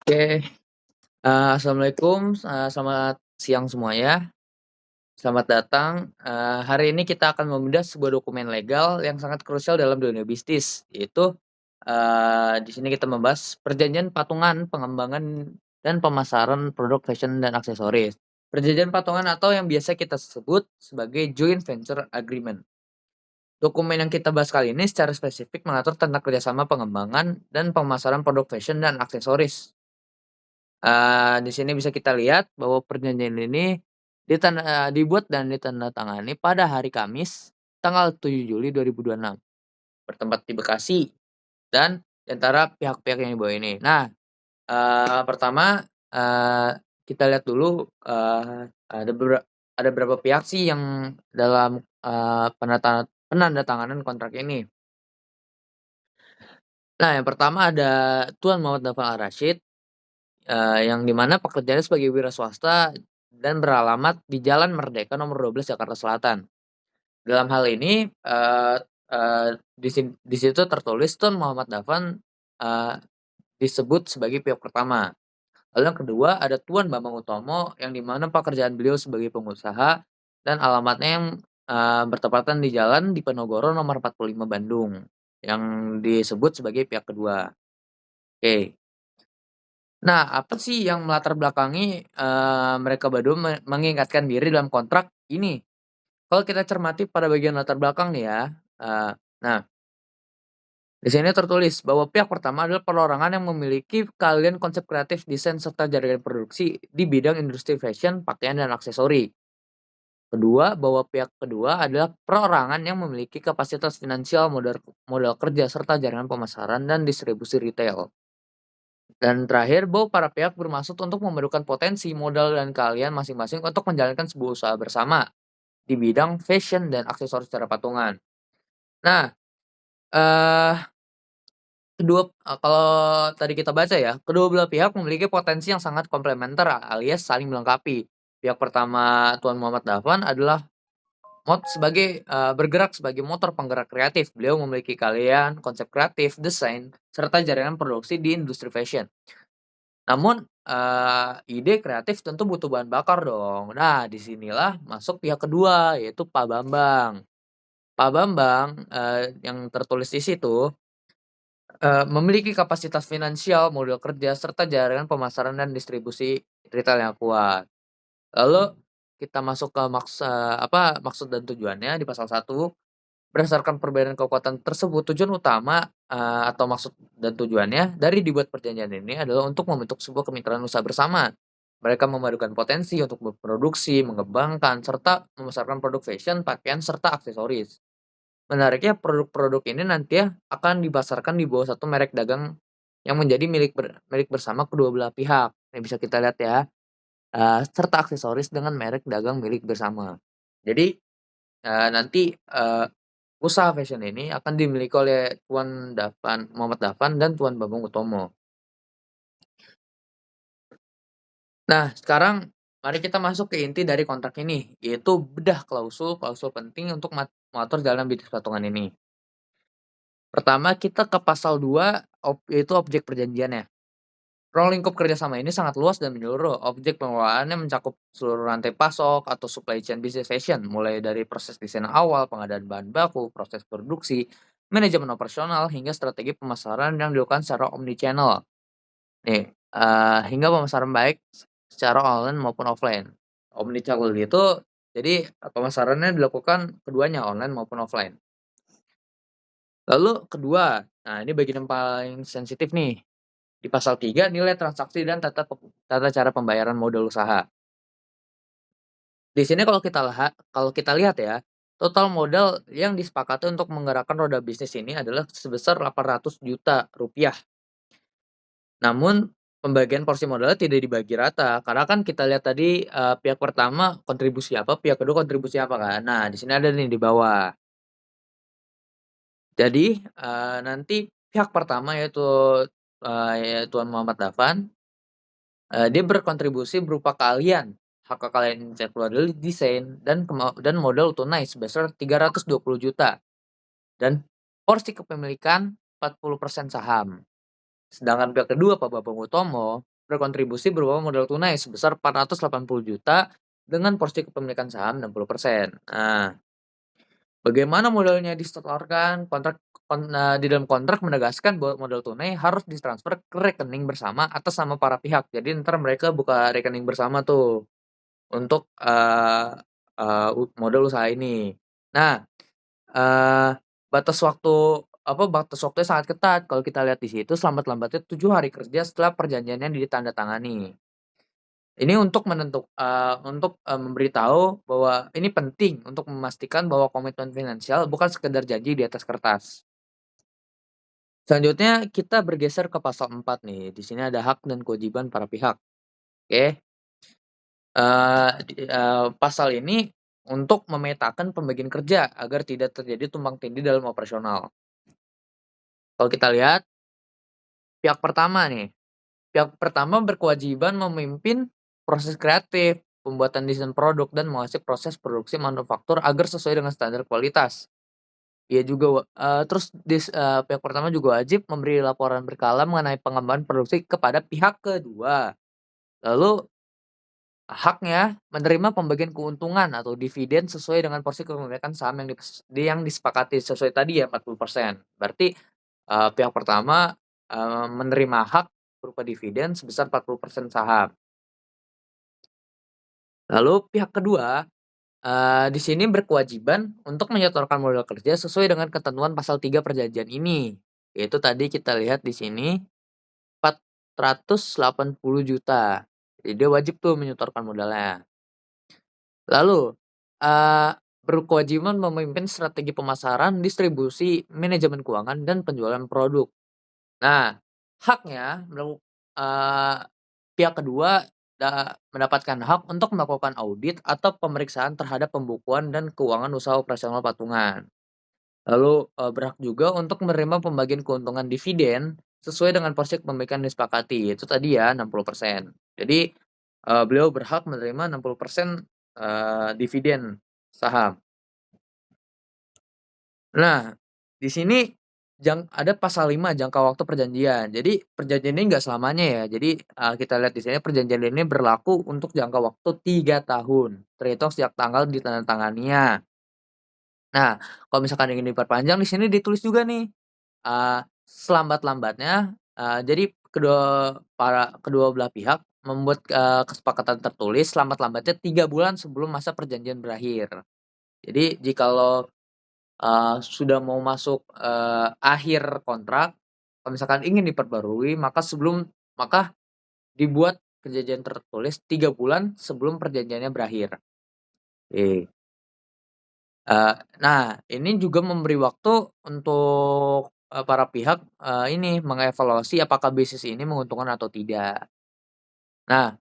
Oke, assalamualaikum, selamat siang semuanya, selamat datang. Hari ini kita akan membahas sebuah dokumen legal yang sangat krusial dalam dunia bisnis, yaitu, di sini kita membahas perjanjian patungan pengembangan dan pemasaran produk fashion dan aksesoris. Perjanjian patungan atau yang biasa kita sebut sebagai joint venture agreement. Dokumen yang kita bahas kali ini secara spesifik mengatur tentang kerjasama pengembangan dan pemasaran produk fashion dan aksesoris. Di sini bisa kita lihat bahwa perjanjian ini dibuat dan ditandatangani pada hari Kamis, tanggal 7 Juli 2026, bertempat di Bekasi dan di antara pihak-pihak yang di bawah ini. Nah, pertama, kita lihat dulu, ada berapa pihak sih yang dalam, penandatanganan kontrak ini. Nah, yang pertama ada Tuan Muhammad Dafal Al-Rasyid. Yang di mana pekerjaannya sebagai wira swasta dan beralamat di Jalan Merdeka nomor 12 Jakarta Selatan. Dalam hal ini, di situ tertulis Tun Muhammad Dafan, eee, disebut sebagai pihak pertama. Lalu yang kedua ada Tuan Bambang Utomo yang di mana pekerjaan beliau sebagai pengusaha dan alamatnya yang, bertepatan di Jalan Diponegoro nomor 45 Bandung, yang disebut sebagai pihak kedua. Oke. Nah, apa sih yang melatar belakangi, mereka berdua mengingatkan diri dalam kontrak ini? Kalau kita cermati pada bagian latar belakang nih ya, nah, di sini tertulis bahwa pihak pertama adalah perorangan yang memiliki keahlian konsep kreatif, desain, serta jaringan produksi di bidang industri fashion, pakaian, dan aksesori. Kedua, bahwa pihak kedua adalah perorangan yang memiliki kapasitas finansial, modal modal kerja, serta jaringan pemasaran dan distribusi retail. Dan terakhir, bahwa para pihak bermaksud untuk memadukan potensi, modal, dan keahlian masing-masing untuk menjalankan sebuah usaha bersama di bidang fashion dan aksesoris secara patungan. Nah, eee, kalau tadi kita baca ya, kedua belah pihak memiliki potensi yang sangat komplementer alias saling melengkapi. Pihak pertama Tuan Muhammad Dafan adalah bergerak sebagai motor penggerak kreatif. Beliau memiliki keahlian, konsep kreatif, desain, serta jaringan produksi di industri fashion. Namun, ide kreatif tentu butuh bahan bakar dong. Nah, disinilah masuk pihak kedua, yaitu Pak Bambang. Pak Bambang, yang tertulis di situ, memiliki kapasitas finansial, modal kerja, serta jaringan pemasaran dan distribusi retail yang kuat. Lalu kita masuk ke maksud dan tujuannya di pasal 1. Berdasarkan perbedaan kekuatan tersebut, tujuan utama, atau maksud dan tujuannya dari dibuat perjanjian ini adalah untuk membentuk sebuah kemitraan usaha bersama. Mereka memadukan potensi untuk berproduksi, mengembangkan, serta memasarkan produk fashion, pakaian, serta aksesoris. Menariknya produk-produk ini nanti ya akan dipasarkan di bawah satu merek dagang yang menjadi milik bersama kedua belah pihak. Yang bisa kita lihat ya, serta aksesoris dengan merek dagang milik bersama. Jadi, nanti, usaha fashion ini akan dimiliki oleh Muhammad Dafan dan Tuan Bambang Utomo. Nah, sekarang mari kita masuk ke inti dari kontrak ini, yaitu bedah klausul-klausul penting untuk mengatur jalan bisnis patungan ini. Pertama, kita ke pasal 2, yaitu objek perjanjiannya. Ruang lingkup kerjasama ini sangat luas dan menyeluruh. Objek pengelolaannya mencakup seluruh rantai pasok atau supply chain bisnis fashion, mulai dari proses desain awal, pengadaan bahan baku, proses produksi, manajemen operasional, hingga strategi pemasaran yang dilakukan secara omnichannel. Nih, hingga pemasaran baik secara online maupun offline. Omnichannel itu jadi pemasarannya dilakukan keduanya online maupun offline. Lalu kedua, nah ini bagian yang paling sensitif nih. Di pasal 3 nilai transaksi dan tata cara pembayaran modal usaha. Di sini kalau kita lihat ya, total modal yang disepakati untuk menggerakkan roda bisnis ini adalah sebesar Rp800 juta. Namun pembagian porsi modalnya tidak dibagi rata, karena kan kita lihat tadi, pihak pertama kontribusi apa, pihak kedua kontribusi apa kan. Nah, di sini ada nih di bawah. Jadi, nanti pihak pertama ya Tuan Muhammad Dafan. Dia berkontribusi berupa keahlian, hak kekayaan intelektual dari desain dan modal tunai sebesar 320 juta dan porsi kepemilikan 40% saham. Sedangkan pihak kedua Pak Bambang Utomo berkontribusi berupa modal tunai sebesar 480 juta dengan porsi kepemilikan saham 60%. Nah, bagaimana modalnya disetorkan? Di dalam kontrak menegaskan bahwa modal tunai harus ditransfer ke rekening bersama atas nama para pihak. Jadi entar mereka buka rekening bersama tuh untuk, modal usaha ini. Nah, eee, batas waktunya sangat ketat kalau kita lihat di situ selambat-lambatnya 7 hari kerja setelah perjanjiannya ditandatangani. Ini untuk memberitahu bahwa ini penting untuk memastikan bahwa komitmen finansial bukan sekedar janji di atas kertas. Selanjutnya kita bergeser ke pasal 4 nih, di sini ada hak dan kewajiban para pihak, oke. Pasal ini untuk memetakan pembagian kerja agar tidak terjadi tumpang tindih dalam operasional. Kalau kita lihat pihak pertama berkewajiban memimpin proses kreatif, pembuatan desain produk, dan mengawasi proses produksi manufaktur agar sesuai dengan standar kualitas. Pihak pertama juga wajib memberi laporan berkala mengenai pengembangan produksi kepada pihak kedua. Lalu haknya menerima pembagian keuntungan atau dividen sesuai dengan porsi kepemilikan saham yang disepakati sesuai tadi ya 40%. Berarti, pihak pertama, menerima hak berupa dividen sebesar 40% saham. Lalu pihak kedua, di sini berkewajiban untuk menyetorkan modal kerja sesuai dengan ketentuan pasal 3 perjanjian ini. Yaitu tadi kita lihat di sini 480 juta. Jadi dia wajib tuh menyetorkan modalnya. Lalu, eee, berkewajiban memimpin strategi pemasaran, distribusi, manajemen keuangan, dan penjualan produk. Nah, haknya eee, pihak kedua mendapatkan hak untuk melakukan audit atau pemeriksaan terhadap pembukuan dan keuangan usaha operasional patungan. Lalu, berhak juga untuk menerima pembagian keuntungan dividen sesuai dengan porsi kepemilikan yang disepakati, itu tadi ya 60%. Jadi, beliau berhak menerima 60%, dividen saham. Nah, di sini ada pasal 5 jangka waktu perjanjian. Jadi perjanjian ini nggak selamanya ya. Jadi, kita lihat di sini perjanjian ini berlaku untuk jangka waktu 3 tahun, terhitung sejak tanggal ditandatanganinya. Nah, kalau misalkan ingin diperpanjang di sini ditulis juga nih, selambat-lambatnya, jadi kedua belah pihak membuat, kesepakatan tertulis selambat-lambatnya 3 bulan sebelum masa perjanjian berakhir. Jadi jikalau, sudah mau masuk, akhir kontrak, kalau misalkan ingin diperbarui maka dibuat perjanjian tertulis 3 bulan sebelum perjanjiannya berakhir. Oke. Nah, ini juga memberi waktu untuk, para pihak, ini mengevaluasi apakah bisnis ini menguntungkan atau tidak. Nah,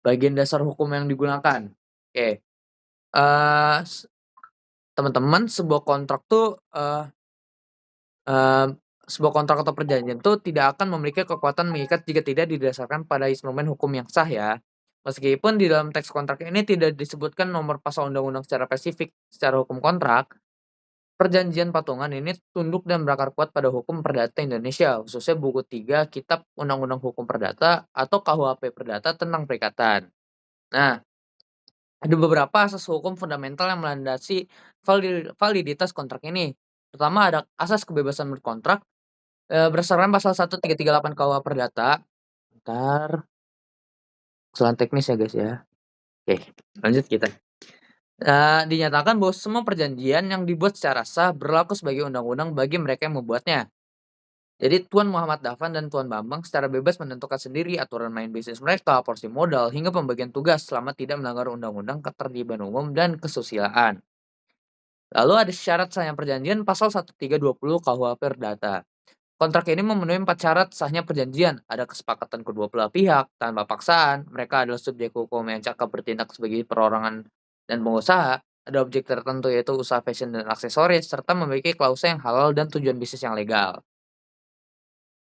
bagian dasar hukum yang digunakan. Oke, eee, s teman-teman eee, sebuah kontrak atau perjanjian tuh tidak akan memiliki kekuatan mengikat jika tidak didasarkan pada instrumen hukum yang sah ya. Meskipun di dalam teks kontrak ini tidak disebutkan nomor pasal undang-undang secara spesifik secara hukum kontrak, perjanjian patungan ini tunduk dan berakar kuat pada hukum perdata Indonesia, khususnya buku 3 Kitab Undang-Undang Hukum Perdata atau KUHP Perdata tentang perikatan. Nah, ada beberapa asas hukum fundamental yang melandasi validitas kontrak ini. Pertama ada asas kebebasan berkontrak, berdasarkan pasal 1338 KUH Perdata. Bentar, kesalahan teknis ya, guys, ya. Oke, lanjut kita. Dinyatakan bahwa semua perjanjian yang dibuat secara sah berlaku sebagai undang-undang bagi mereka yang membuatnya. Jadi Tuan Muhammad Dafan dan Tuan Bambang secara bebas menentukan sendiri aturan main bisnis mereka, porsi modal, hingga pembagian tugas selama tidak melanggar undang-undang ketertiban umum dan kesusilaan. Lalu ada syarat sahnya perjanjian pasal 1320 KUH Perdata. Kontrak ini memenuhi 4 syarat sahnya perjanjian. Ada kesepakatan kedua belah pihak, tanpa paksaan, mereka adalah subjek hukum yang cakap bertindak sebagai perorangan dan pengusaha, ada objek tertentu yaitu usaha fashion dan aksesoris, serta memiliki klausa yang halal dan tujuan bisnis yang legal.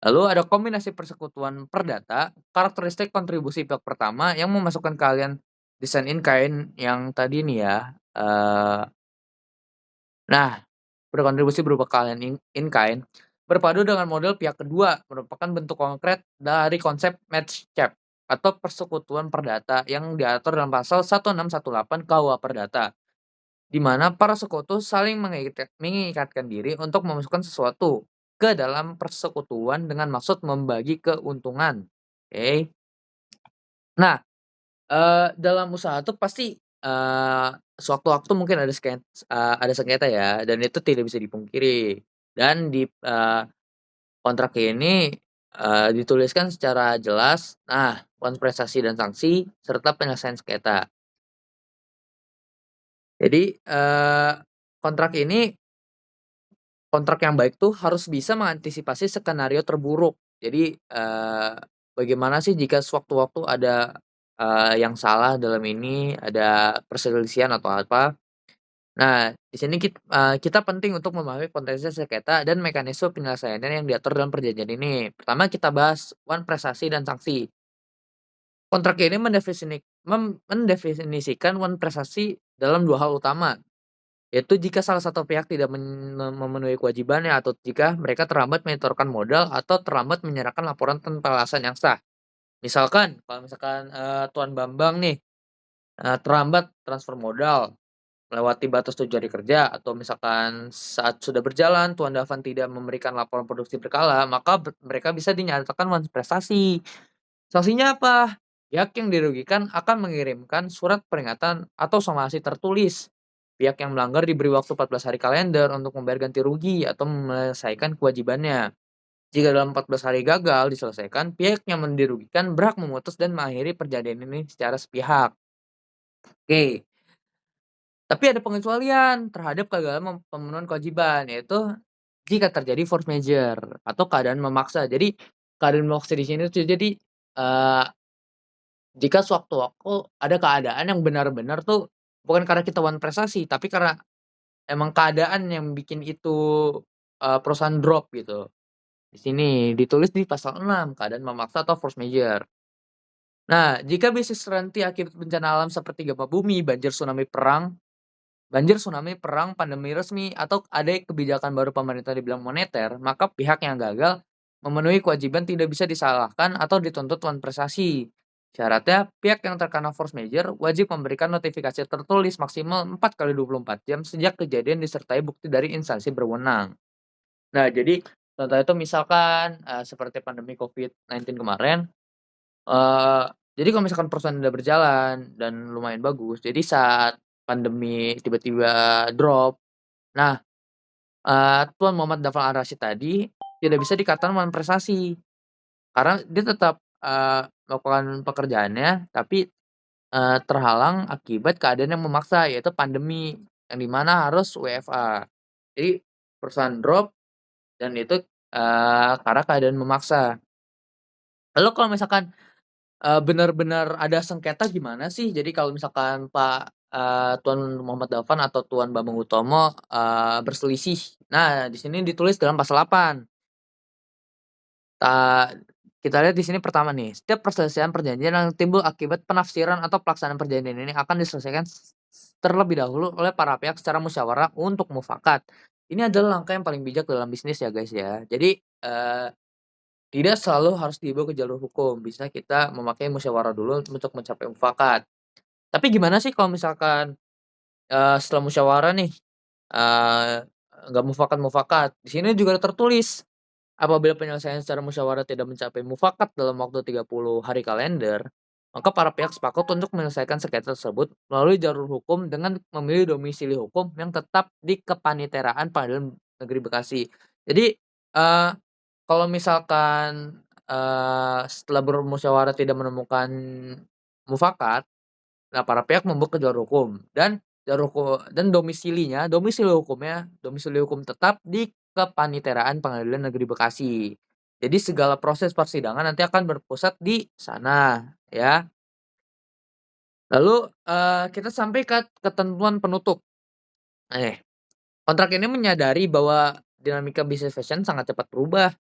Lalu ada kombinasi persekutuan perdata, karakteristik kontribusi pihak pertama yang memasukkan kalian desain in kind yang tadi nih ya. Nah, berkontribusi berupa kalian in kind berpadu dengan model pihak kedua, merupakan bentuk konkret dari konsep match cap atau persekutuan perdata yang diatur dalam pasal 1618 KUH Perdata, di mana para sekutu saling mengikatkan diri untuk memasukkan sesuatu ke dalam persekutuan dengan maksud membagi keuntungan. Oke. Nah, dalam usaha tuh pasti, sewaktu-waktu mungkin ada sengketa ya, dan itu tidak bisa dipungkiri. Dan di, kontrak ini, dituliskan secara jelas, nah, prestasi dan sanksi, serta penyelesaian sengketa. Jadi, kontrak ini kontrak yang baik tuh harus bisa mengantisipasi skenario terburuk. Jadi, bagaimana sih jika sewaktu-waktu ada, yang salah dalam ini, ada perselisihan atau apa. Nah, di sini kita penting untuk memahami potensi sengketa dan mekanisme penyelesaiannya yang diatur dalam perjanjian ini. Pertama kita bahas prestasi dan sanksi. Kontrak ini mendefinisikan prestasi dalam 2 hal utama, yaitu jika salah satu pihak tidak memenuhi kewajibannya atau jika mereka terlambat menyetorkan modal atau terlambat menyerahkan laporan tanpa alasan yang sah. Misalkan, kalau misalkan, Tuan Bambang nih, terlambat transfer modal, melewati batas 7 hari kerja, atau misalkan saat sudah berjalan Tuan Davan tidak memberikan laporan produksi berkala, maka mereka bisa dinyatakan prestasi. Sanksinya apa? Pihak yang dirugikan akan mengirimkan surat peringatan atau somasi tertulis. Pihak yang melanggar diberi waktu 14 hari kalender untuk membayar ganti rugi atau menyelesaikan kewajibannya. Jika dalam 14 hari gagal diselesaikan, pihak yang dirugikan berhak memutus dan mengakhiri perjanjian ini secara sepihak. Oke, tapi ada pengecualian terhadap kegagalan pemenuhan kewajiban, yaitu jika terjadi force majeure atau keadaan memaksa. Jadi, keadaan memaksa di sini tuh jadi, eee jika sewaktu-waktu ada keadaan yang benar-benar tuh bukan karena kita prestasi, tapi karena emang keadaan yang bikin itu, perusahaan drop gitu. Di sini ditulis di pasal 6 keadaan memaksa atau force majeure. Nah, jika bisnis terhenti akibat bencana alam seperti gempa bumi, banjir, tsunami, perang, pandemi resmi, atau ada kebijakan baru pemerintah di bidang moneter, maka pihak yang gagal memenuhi kewajiban tidak bisa disalahkan atau dituntut prestasi. Syaratnya, pihak yang terkena force majeure wajib memberikan notifikasi tertulis maksimal 4 kali 24 jam sejak kejadian disertai bukti dari instansi berwenang. Nah, jadi contohnya itu misalkan, seperti pandemi COVID-19 kemarin, eee, jadi kalau misalkan perusahaan udah berjalan dan lumayan bagus, jadi saat pandemi tiba-tiba drop, nah, Tuan Muhammad Dafal Al-Rasyid tadi tidak bisa dikatakan prestasi, karena dia tetap, melakukan pekerjaannya, tapi, terhalang akibat keadaan yang memaksa, yaitu pandemi, yang di mana harus WFA. Jadi perusahaan drop dan itu, karena keadaan memaksa. Lalu kalau misalkan, benar-benar ada sengketa gimana sih? Jadi kalau misalkan Tuan Muhammad Dafan atau Tuan Bambang Utomo, berselisih. Nah, di sini ditulis dalam pasal 8. Ta kita lihat di sini pertama nih, setiap perselisihan perjanjian yang timbul akibat penafsiran atau pelaksanaan perjanjian ini akan diselesaikan terlebih dahulu oleh para pihak secara musyawarah untuk mufakat. Ini adalah langkah yang paling bijak dalam bisnis ya guys ya. Jadi, tidak selalu harus dibawa ke jalur hukum, bisa kita memakai musyawarah dulu untuk mencapai mufakat. Tapi gimana sih kalau misalkan, setelah musyawarah nih, eee, nggak mufakat-mufakat? Di sini juga tertulis, apabila penyelesaian secara musyawarah tidak mencapai mufakat dalam waktu 30 hari kalender, maka para pihak sepakat untuk menyelesaikan sengketa tersebut melalui jalur hukum dengan memilih domisili hukum yang tetap di Kepaniteraan Pengadilan Negeri Bekasi. Jadi, eee, kalau misalkan, setelah bermusyawarah tidak menemukan mufakat, nah para pihak membuka jalur hukum dan domisili hukum tetap di Kepaniteraan Pengadilan Negeri Bekasi. Jadi segala proses persidangan nanti akan berpusat di sana, ya. Lalu, kita sampai ke ketentuan penutup. Eh, kontrak ini menyadari bahwa dinamika bisnis fashion sangat cepat berubah.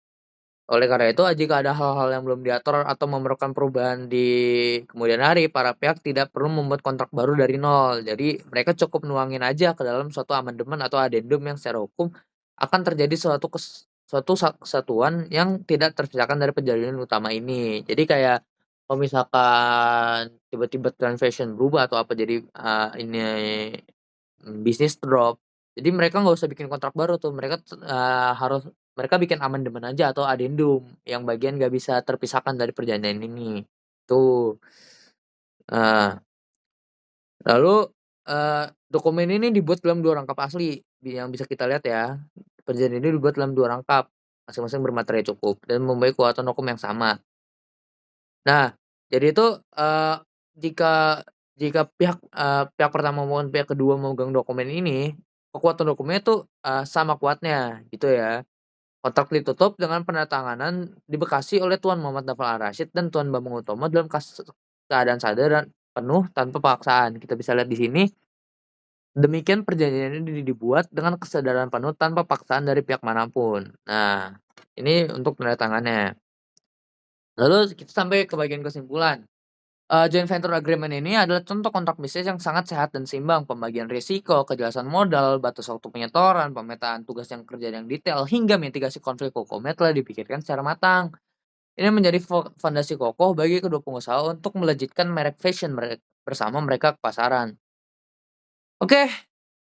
Oleh karena itu, jika ada hal-hal yang belum diatur atau memerlukan perubahan di kemudian hari, para pihak tidak perlu membuat kontrak baru dari nol. Jadi, mereka cukup nuangin aja ke dalam suatu amandemen atau adendum yang secara hukum akan terjadi suatu kesatuan yang tidak terpisahkan dari perjanjian utama ini. Jadi kayak kalau misalkan tiba-tiba tren fashion berubah atau apa jadi, ini, bisnis drop, jadi mereka nggak usah bikin kontrak baru tuh, mereka bikin amandemen aja atau adendum yang bagian nggak bisa terpisahkan dari perjanjian ini, tuh. Nah, lalu, dokumen ini dibuat dalam 2 rangkap asli, yang bisa kita lihat ya. Perjanjian ini dibuat dalam 2 rangkap, masing-masing bermaterai cukup dan memiliki kekuatan hukum yang sama. Nah, jadi itu, jika jika pihak pertama maupun pihak kedua memegang dokumen ini, kekuatan dokumennya tuh, sama kuatnya, gitu ya. Kontrak ditutup dengan penandatanganan di Bekasi oleh Tuan Muhammad Naufal Ar-Rasyid dan Tuan Bambang Utomo dalam keadaan sadar dan penuh tanpa paksaan. Kita bisa lihat di sini, demikian perjanjian ini dibuat dengan kesadaran penuh tanpa paksaan dari pihak manapun. Nah, ini untuk penandatangannya. Lalu kita sampai ke bagian kesimpulan. Joint venture agreement ini adalah contoh kontrak bisnis yang sangat sehat dan seimbang. Pembagian risiko, kejelasan modal, batas waktu penyetoran, pemetaan tugas yang kerja yang detail, hingga mitigasi konflik hukumnya telah dipikirkan secara matang. Ini menjadi fondasi kokoh bagi kedua pengusaha untuk melejitkan merek fashion bersama mereka ke pasaran. Oke,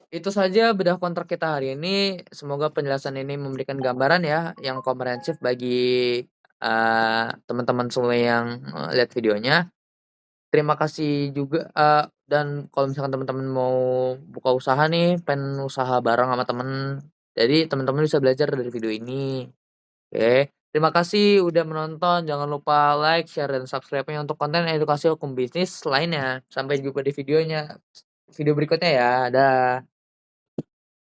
itu saja bedah kontrak kita hari ini. Semoga penjelasan ini memberikan gambaran ya yang komprehensif bagi, teman-teman semua yang, lihat videonya. Terima kasih juga, dan kalau misalkan teman-teman mau buka usaha nih, pengen usaha bareng sama temen, jadi teman-teman bisa belajar dari video ini, oke. Terima kasih udah menonton, jangan lupa like, share, dan subscribe-nya untuk konten edukasi hukum bisnis lainnya. Sampai jumpa di video berikutnya ya, dah.